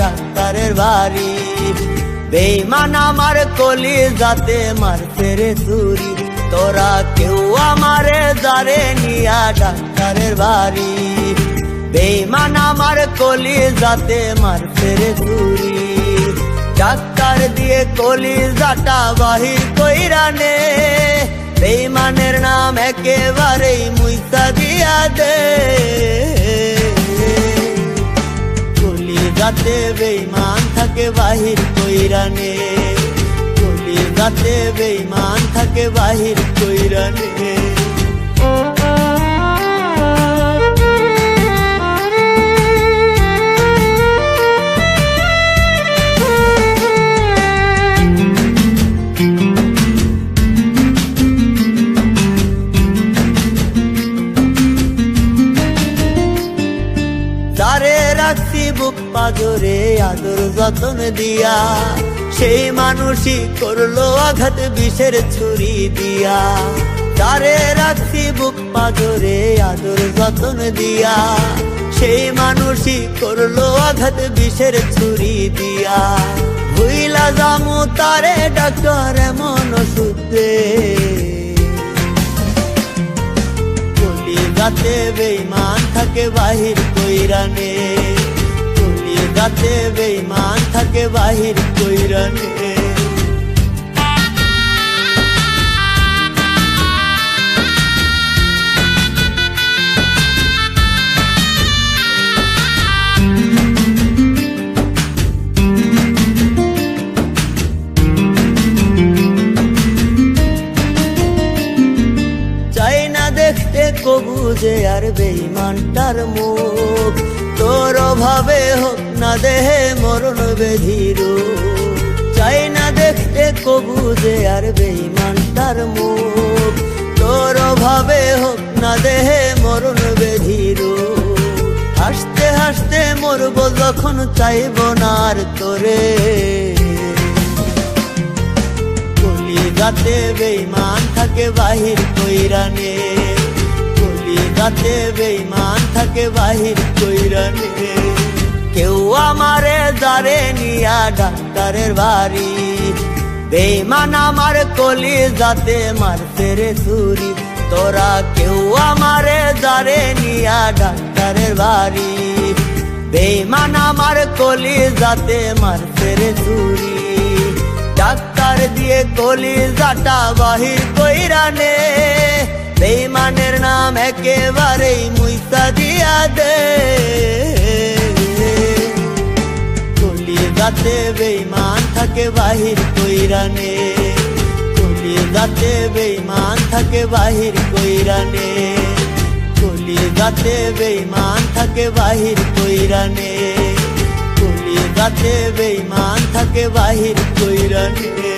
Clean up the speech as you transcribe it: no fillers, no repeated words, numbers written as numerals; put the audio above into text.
ডাক্তারের বাড়ি। বেঈমান আমার কলিজাতে মারছে রে ছুরি, তোরা কেউ আমারে যারে নিয়া ডাক্তারের বাড়ি। বেঈমান আমার কলিজাতে মারছে রে ছুরি, ডাক্তার দিয়ে কলিজাটা বাহির কইরা নে। বেঈমানের নাম একেবারেই মুইতা দিয়া দে। কলিজাতে বেঈমান থাকে বাহির কইরা নে, কলিজাতে বেঈমান থাকে বাহির কইরা নে। যারে রাখছি বুক পাজরে আদর যতন দিয়া, সেই মানুষই করলো আঘাত বিষের ছুরি দিয়া। যারে রাখছি বুক পাজরে আদর যতন দিয়া, সেই মানুষই করলো আঘাত বিষের ছুরি দিয়া। ভুইলা জামু তারে ডাক্তার এমন ওষুধ দে। কলিজাতে বেঈমান থাকে বাহির কইরা নে, কলিজাতে বেঈমান থাকে বাহির কইরা নে। চাই না দেখতে কবু যে আর বেঈমানটার মুখ, তোর অভাবে হোক না দেহে মরণ ব্যাধির। চাই না দেখতে কবু যে আর বেঈমানটার মুখ, তোর অভাবে হোক না দেহে মরণ ব্যাধির। হাসতে হাসতে মরব যখন চাইব না আর তোরে। কলিজাতে বেঈমান থাকে বাহির কইরা নে, কলিজাতে বেঈমান থাকে বাহির কইরা নে। কেউ আমারে যারে নিয়া ডাক্তারের বাড়ি, বেঈমান আমার কলিজাতে মারছে রে ছুরি, তোরা কেউ আমারে যারে নিয়া ডাক্তারের বাড়ি। বেঈমান আমার কলিজাতে মারছে রে ছুরি, ডাক্তার দিয়ে কলিজাটা বাহির কইরা নে। বেঈমানের নাম একেবারেই মুইতা দিয়া দে। কলিজাতে বেঈমান থাকে বাহির কইরা নে, কলিজাতে বেঈমান থাকে বাহির কইরা নে, কলিজাতে বেঈমান থাকে বাহির কইরা নে, কলিজাতে বেঈমান থাকে বাহির কইরা নে।